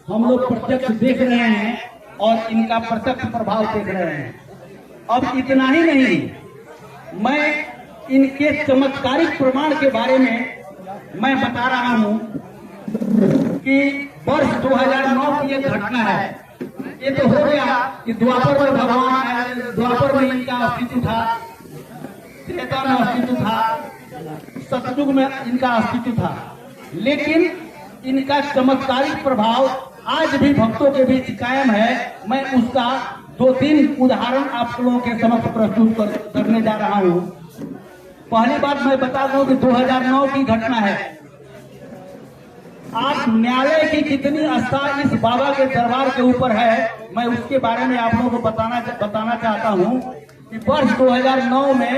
हम लोग प्रत्यक्ष देख रहे हैं और इनका प्रत्यक्ष प्रभाव देख रहे हैं। अब इतना ही नहीं, मैं इनके चमत्कारिक प्रमाण के बारे में मैं बता रहा हूं कि वर्ष 2009 की एक घटना है। ये तो हो गया कि द्वापर में भगवान, द्वापर में इनका अस्तित्व था, त्रेता में अस्तित्व था, सतयुग में इनका अस्तित्व था, लेकिन इनका चमत्कारिक प्रभाव आज भी भक्तों के बीच कायम है। मैं उसका 2-3 उदाहरण आप लोगों के समक्ष प्रस्तुत करने जा रहा हूं। पहली बात मैं बता दूं कि 2009 की घटना है। आज न्यायालय की कितनी आस्था इस बाबा के दरबार के ऊपर है, मैं उसके बारे में आप लोगों को बताना चाहता हूं कि वर्ष 2009 में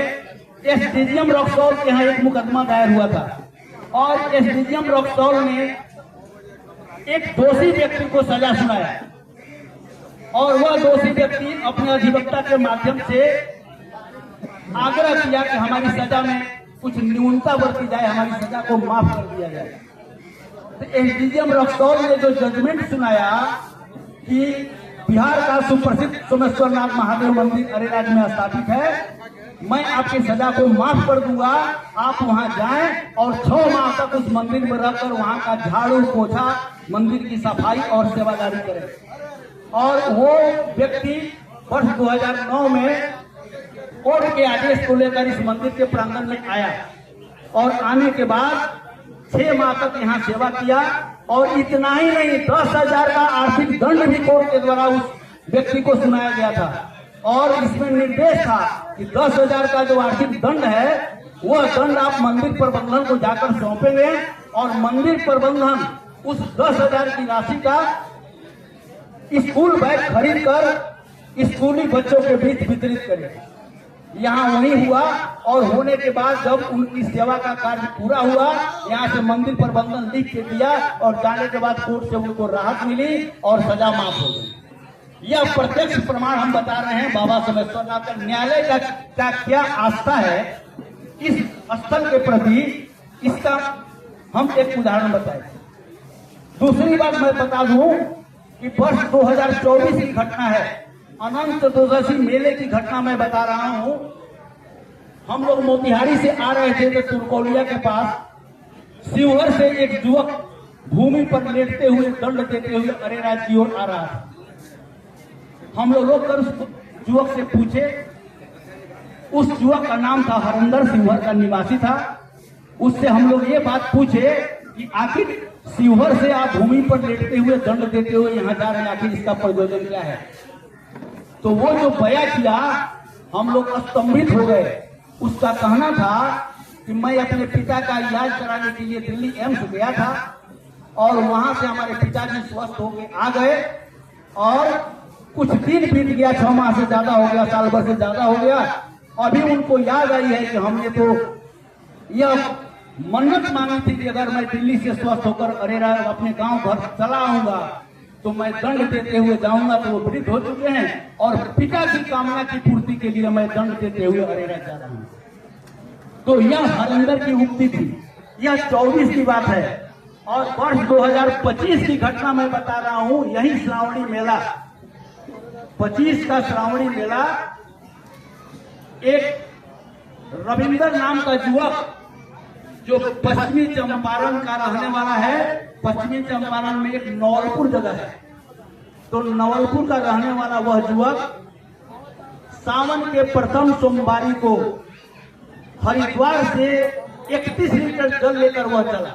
एसडीजीएम रक्सौल के यहाँ एक मुकदमा दायर हुआ था और एसडीजीएम रक्सौल ने एक दोषी व्यक्ति को सजा सुनाया और वह दोषी व्यक्ति अपने अधिवक्ता के माध्यम से आग्रह किया कि हमारी सजा में कुछ न्यूनता बरती जाए, हमारी सजा को माफ कर दिया जाए। तो एसडीजीएम रक्सौल ने जो जजमेंट सुनाया कि बिहार का सुप्रसिद्ध सोमेश्वरनाथ महादेव मंदिर अरेराज में स्थापित है, मैं आपकी सजा को माफ कर दूंगा, आप वहां जाएं और 6 माह तक उस मंदिर में रहकर वहां का झाड़ू पोछा, मंदिर की सफाई और सेवादारी करें। और वो व्यक्ति वर्ष 2009 में कोर्ट के आदेश को लेकर इस मंदिर के प्रांगण में आया और आने के बाद 6 माह तक यहाँ सेवा किया। और इतना ही नहीं, 10,000 का आर्थिक दंड भी कोर्ट के द्वारा उस व्यक्ति को सुनाया गया था और इसमें निर्देश था कि 10,000 का जो आर्थिक दंड है वह दंड आप मंदिर प्रबंधन को जाकर सौंपेंगे और मंदिर प्रबंधन उस 10,000 की राशि का स्कूल बैग खरीद कर स्कूली बच्चों के बीच वितरित करें। यहाँ वही हुआ और होने के बाद जब उनकी सेवा का कार्य पूरा हुआ, यहाँ से मंदिर प्रबंधन लिख के दिया और जाने के बाद कोर्ट से उनको राहत मिली और सजा माफ हो गई। यह प्रत्यक्ष प्रमाण हम बता रहे हैं बाबा सोमेश्वरनाथ का। न्यायालय का क्या आस्था है इस स्थल के प्रति, इसका हम एक उदाहरण बताए। दूसरी बात मैं बता दूं कि वर्ष 2024 की घटना है, अनंत चतुर्दशी मेले की घटना मैं बता रहा हूं। हम लोग मोतिहारी से आ रहे थे तो तुरकौलिया के पास शिवहर से एक युवक भूमि पर लेटते हुए दंड देते हुए अरेराज की ओर आ रहा था। हम लोग कर उस युवक से पूछे, उस युवक का नाम था हरिंदर, शिवहर का निवासी था। उससे हम लोग ये बात पूछे कि आखिर शिवहर से आप भूमि पर लेटते हुए दंड देते हुए यहाँ जा रहे हैं, आखिर इसका प्रयोजन क्या है? तो वो जो बयां किया, हम लोग स्तंभित हो गए। उसका कहना था कि मैं अपने पिता का इलाज कराने के लिए दिल्ली एम्स गया था और वहां से हमारे पिताजी स्वस्थ होकर आ गए और कुछ दिन बीत गया, 6 माह से ज्यादा हो गया, साल भर से ज्यादा हो गया। अभी उनको याद आई है कि हमने तो यह मन्नत मांगी थी कि अगर मैं दिल्ली से स्वस्थ होकर अरेरा अपने गांव घर चला आऊंगा तो मैं दंड देते हुए जाऊंगा। तो वो वृद्ध हो चुके हैं और पिता की कामना की पूर्ति के लिए मैं दंड देते हुए अरेरा जा रहा हूं। तो यह हरिंदर की उक्ति थी। यह 24 की बात है और वर्ष 2025 की घटना मैं बता रहा हूं। यही श्रावणी मेला, 25 का श्रावणी मेला, एक रविंदर नाम का युवक जो पश्चिमी चंपारण का रहने वाला है, पश्चिमी चंपारण में एक नवलपुर जगह है, तो नवलपुर का रहने वाला वह युवक सावन के प्रथम सोमवारी को हरिद्वार से 31 लीटर जल लेकर वह चला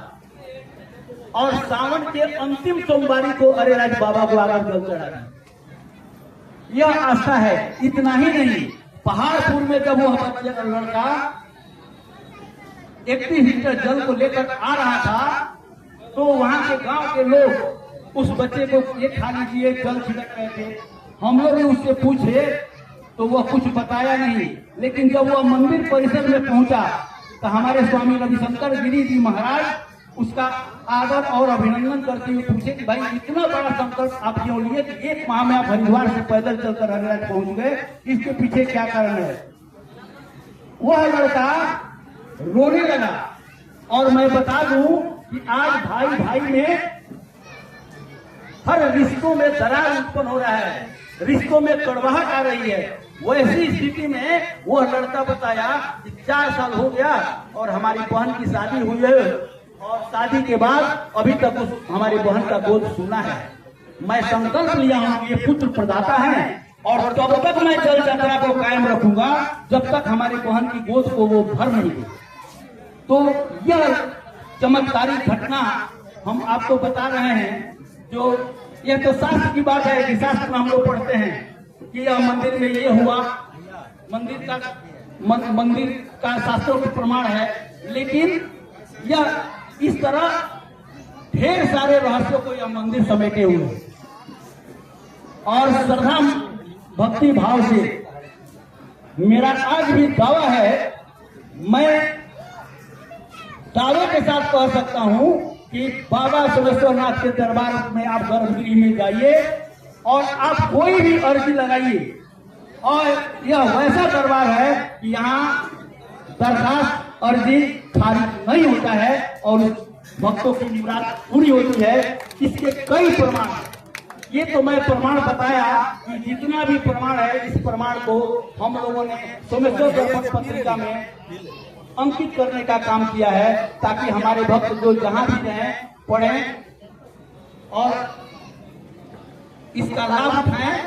और सावन के अंतिम सोमवारी को अरेराज बाबा को आकर जल चढ़ाया। यह आस्था है। इतना ही नहीं, पहाड़पुर में जब वह लड़का 31 लीटर जल को लेकर आ रहा था तो वहां के गांव के लोग उस बच्चे को ये खा लीजिए, जल छिड़क रहे थे। हम लोग ने उससे पूछे तो वह कुछ बताया नहीं, लेकिन जब वह मंदिर परिसर में पहुंचा तो हमारे स्वामी रविशंकर गिरी जी महाराज उसका आदर और अभिनंदन करते हुए पूछे कि भाई इतना बड़ा संकल्प आप क्यों लिए कि 1 माह में आप हरिद्वार से पैदल चलकर अरेराज पहुंच गए, इसके पीछे क्या कारण है? वह लड़का रोने लगा और मैं बता दूं कि आज भाई भाई में हर रिश्तों में दरार उत्पन्न हो रहा है, रिश्तों में कड़वाहट आ रही है। वैसी स्थिति में वो लड़का बताया कि 4 साल हो गया और हमारी बहन की शादी हुई है और शादी के बाद अभी तक हमारी बहन का गोद सुना है। मैं संकल्प लिया हूँ कि ये पुत्र प्रदाता है और तब तक मैं जल यात्रा को कायम रखूंगा जब तक हमारी बहन की गोद को वो भर नहीं दे। तो यह चमत्कारिक घटना हम आपको बता रहे हैं। जो यह तो शास्त्र की बात है कि शास्त्र में हम लोग पढ़ते हैं कि यह मंदिर में ये हुआ, मंदिर का शास्त्रों का प्रमाण है, लेकिन यह इस तरह ढेर सारे रहस्यों को यह मंदिर समेटे हुए और श्रद्धा भक्ति भाव से मेरा आज भी दावा है, मैं दावे के साथ कह सकता हूं कि बाबा सोमेश्वरनाथ के दरबार में आप गर्भगृह में जाइए और आप कोई भी अर्जी लगाइए और यह वैसा दरबार है कि यहाँ दरखास्त अर्जी खारिज नहीं होता है और भक्तों की मुराद पूरी होती है। इसके कई प्रमाण, ये तो मैं प्रमाण बताया कि जितना भी प्रमाण है इस प्रमाण को हम लोगों ने सोमेश्वर दर्पण पत्रिका में अंकित करने का काम किया है ताकि हमारे भक्त जो जहां भी रहें पढ़ें और इसका लाभ उठाएं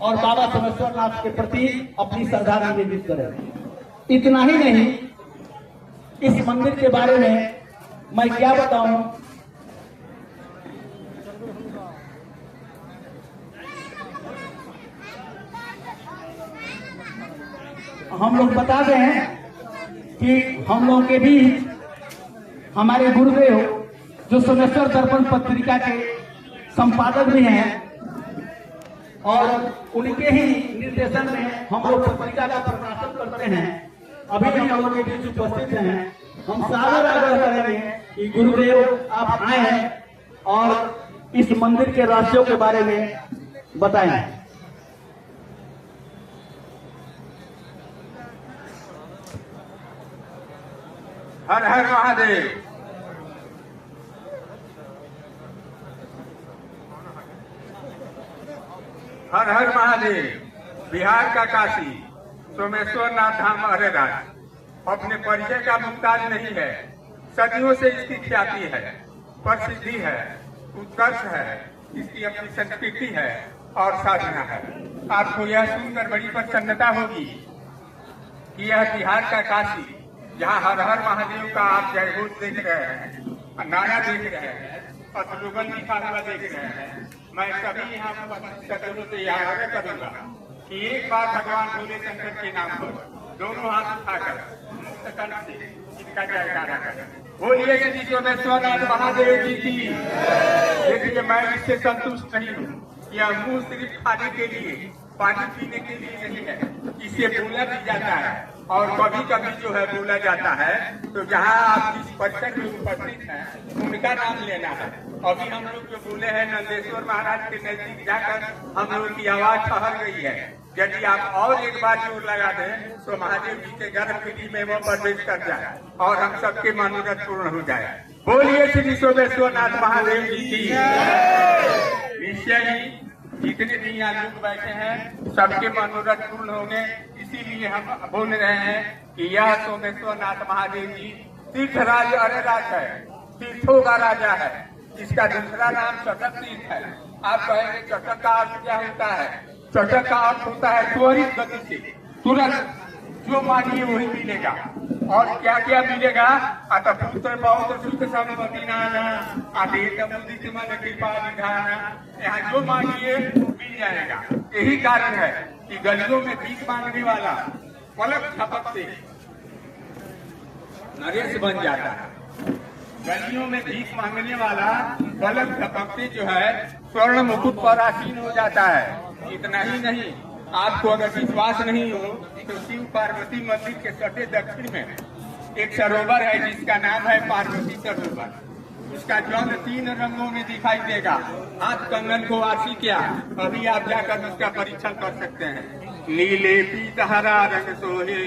और बाबा सोमेश्वरनाथ के प्रति अपनी श्रद्धा निवेदित करें। इतना ही नहीं, इस मंदिर के बारे में मैं क्या बताऊं, हम लोग बता दें कि हम लोगों के बीच हमारे गुरुदेव जो सोमेश्वर दर्पण पत्रिका के संपादक भी हैं और उनके ही निर्देशन में हम लोग पत्रिका का प्रकाशन करते हैं। अभी भी हम लोग के बीच उपस्थित हैं। हम सादर आग्रह करेंगे कि गुरुदेव आप आए और इस मंदिर के रहस्यों के बारे में बताएं। हर हर महादेव। हर हर महादेव। बिहार का काशी सोमेश्वरनाथ धाम अरेराज अपने परिचय का मुमताज नहीं है। सदियों से इसकी ख्याति है, प्रसिद्धि है, उत्कर्ष है, इसकी अपनी संस्कृति है और साधना है। आपको यह सुनकर बड़ी प्रसन्नता होगी कि यह बिहार का काशी, जहाँ हर हर महादेव का आप जयघोष देख रहे हैं, नारा देख रहे हैं और स्लोगन लिखा हुआ देख रहे हैं। मैं सभी यहाँ सदस्यों से यह आग्रह करूंगा कि एक बार भगवान भोले शंकर के नाम पर दोनों हाथ उठाकर मुक्त कंठ से इनका जयकारा करें। बोलिए श्री सोमेश्वरनाथ महादेव जी की। देखिए, मैं इससे संतुष्ट नहीं हूँ। यह मुंह सिर्फ खाने के लिए, पानी पीने के लिए नहीं है, इसे बोला भी जाता है और कभी कभी जो है बोला जाता है। तो जहाँ आप जिस परिसर में उपस्थित हैं उनका नाम लेना है। अभी हम लोग जो बोले हैं नंदेश्वर महाराज के नजदीक जाकर हम लोग की आवाज ठहर गई है। यदि आप और एक बार जोर लगा दें तो महादेव जी के गर्भगृह में वो प्रवेश कर जाए और हम सबके मनोरथ पूर्ण हो जाए। बोलिए श्री सोमेश्वरनाथ महादेव जी की। निश्चय ही जितने भी यहाँ लोग बैठे हैं सबके मनोरथ पूर्ण होंगे। इसीलिए हम बोल रहे हैं कि यह सोमेश्वरनाथ महादेव जी तीर्थराज अरेराज है, तीर्थों का राजा है। इसका दूसरा नाम चटक तीर्थ है। आप कहेंगे चटक का अर्थ क्या होता है? चटक का अर्थ होता है त्वरित गति से, तुरंत जो मांगिए वही मिलेगा। और क्या क्या मिलेगा? अतः पुत्र पौत्र सुख संपत्ति नाना आदेश मुदित मन कृपा निधाना। यहाँ जो मांगिए मिल जाएगा। यही कारण है कि गलियों में भीख मांगने वाला पलक झपक से नरेश बन जाता है। गलियों में भीख मांगने वाला पलक झपक से जो है स्वर्ण मुकुट पर आसीन हो जाता है। इतना ही नहीं, आपको अगर विश्वास नहीं हो तो शिव पार्वती मंदिर के सटे दक्षिण में एक सरोवर है जिसका नाम है पार्वती सरोवर। उसका जल 3 रंगों में दिखाई देगा। हाथ कंगन को आशी क्या, अभी आप जाकर उसका परीक्षण कर सकते हैं। नीले पीत हरा रंग सोहे,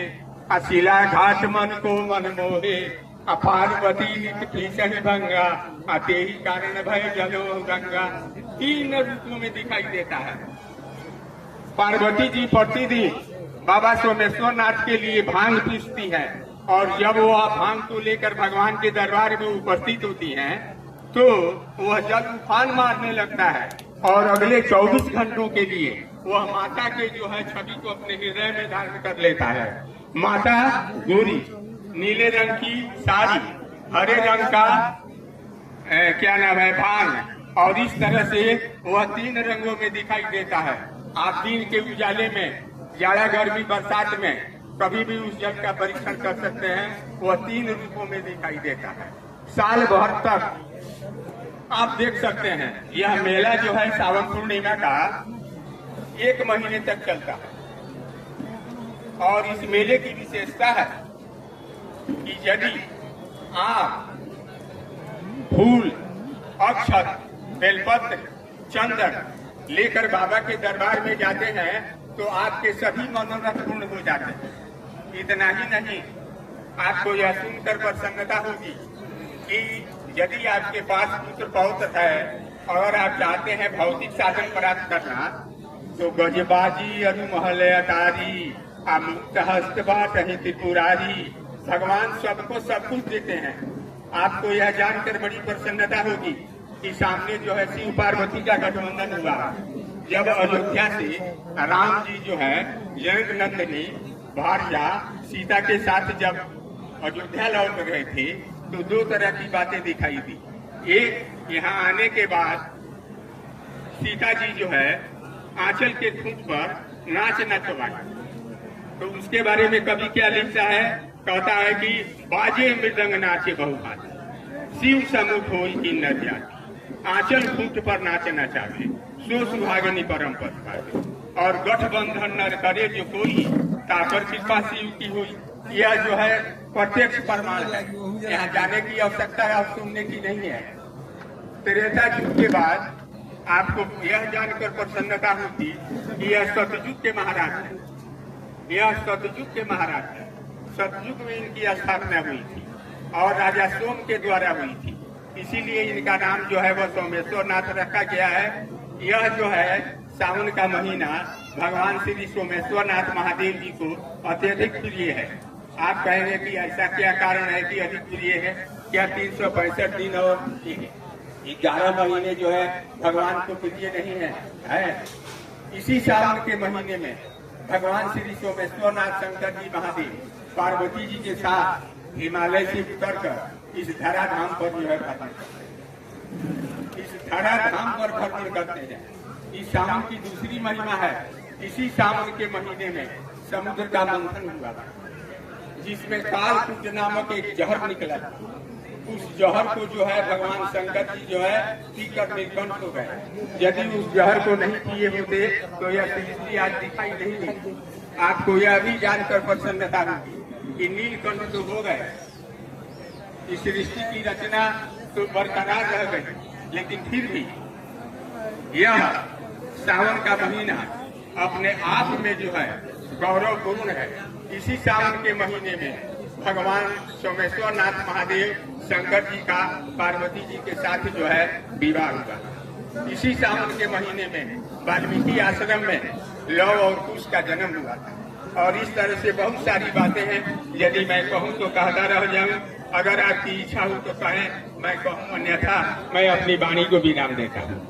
अशिला घाट मन को मन मोहे, पार्वती नित भीषण भंगा तेही कारण भय जलो गंगा, 3 रूपों में दिखाई देता है। पार्वती जी प्रतिदिन बाबा सोमेश्वर नाथ के लिए भांग पीसती है और जब वह भांग को लेकर भगवान के दरबार में उपस्थित होती हैं, तो वह जल उफान मारने लगता है और अगले 24 घंटों के लिए वह माता के जो है छवि को अपने हृदय में धारण कर लेता है। माता गोरी, नीले रंग की साड़ी, हरे रंग का क्या नाम है भांग, और इस तरह से वह 3 रंगों में दिखाई देता है। आप दिन के उजाले में, जाड़ा गर्मी बरसात में कभी भी उस जल का परीक्षण कर सकते हैं। वह 3 रूपों में दिखाई देता है। साल भर तक आप देख सकते हैं यह मेला जो है सावन पूर्णिमा का 1 महीने तक चलता है। और इस मेले की विशेषता है कि यदि आप फूल, अक्षत, बेलपत्र, चंदन लेकर बाबा के दरबार में जाते हैं तो आपके सभी मनोरथ पूर्ण हो जाते हैं। इतना ही नहीं, आपको यह सुनकर प्रसन्नता होगी कि यदि आपके पास पुत्र पौत्र है और आप चाहते हैं भौतिक साधन प्राप्त करना, तो गजबाजी अनुमहल अटारी मुक्त हस्त बात ही त्रिपुरारी, भगवान सबको सब कुछ देते हैं। आपको यह जानकर बड़ी प्रसन्नता होगी कि सामने जो है शिव पार्वती का गठबंधन हुआ। जब अयोध्या से राम जी जो है जनक नंदिनी भार्या सीता के साथ जब अयोध्या लौट गए थे तो 2 तरह की बातें दिखाई दी। एक, यहाँ आने के बाद सीता जी जो है आंचल के खूंट पर नाच नचवाई। तो उसके बारे में कवि क्या लिखता है, कहता है कि बाजे मृदंग नाचे बहुभात, शिव समुख होई की न जाती, आंचल खूंट पर नाचे नचावे, सो सुहागिनी परम पद पावे, और गठबंधन नर करे जो कोई, ताकर कृपा शिव की हुई। यह जो है प्रत्यक्ष प्रमाण है, यहाँ जाने की आवश्यकता है, आप सुनने की नहीं है। त्रेता युग के बाद आपको यह जानकर प्रसन्नता होती कि यह सतयुग के महाराज है। यह सतयुग के महाराज है। सतयुग में इनकी स्थापना हुई थी और राजा सोम के द्वारा हुई थी, इसीलिए इनका नाम जो है वह सोमेश्वर नाथ रखा गया है। यह जो है सावन का महीना भगवान श्री सोमेश्वर नाथ महादेव जी को अत्यधिक प्रिय है। आप कहेंगे कि ऐसा क्या कारण है कि अधिक प्रिय है? क्या 365 दिन और 11 महीने जो है भगवान को प्रिय नहीं है? इसी सावन के महीने में भगवान श्री सोमेश्वर नाथ शंकर जी महादेव पार्वती जी के साथ हिमालय से उतर कर इस धरा धाम पर जो है भ्रमण करते हैं। इस धरा धाम पर भ्रमण करते हैं। इस सावन की दूसरी महिमा है। इसी सावन के महीने में समुद्र का मंथन हुआ था, जिसमें कालकूट नामक एक जहर निकला। उस जहर को जो है भगवान शंकर जी जो है पीकर निर्गंठ हो गए। यदि उस जहर को नहीं पिए होते तो यह सृष्टि आज दिखाई नहीं देती। आपको यह भी जानकर प्रसन्नता होगी कि नीलकंठ तो हो गए, इस सृष्टि की रचना तो बरकरार रह गई, लेकिन फिर भी यह सावन का महीना अपने आप में जो है गौरवपूर्ण है। इसी सावन के महीने में भगवान सोमेश्वर नाथ महादेव शंकर जी का पार्वती जी के साथ जो है विवाह हुआ। इसी सावन के महीने में वाल्मीकि आश्रम में लव और कुश का जन्म हुआ था। और इस तरह से बहुत सारी बातें हैं, यदि मैं कहूँ तो कहता रह जाऊँ। अगर आपकी इच्छा हो तो कहें, मैं कहूँ, अन्यथा मैं अपनी वाणी को विराम देता हूँ।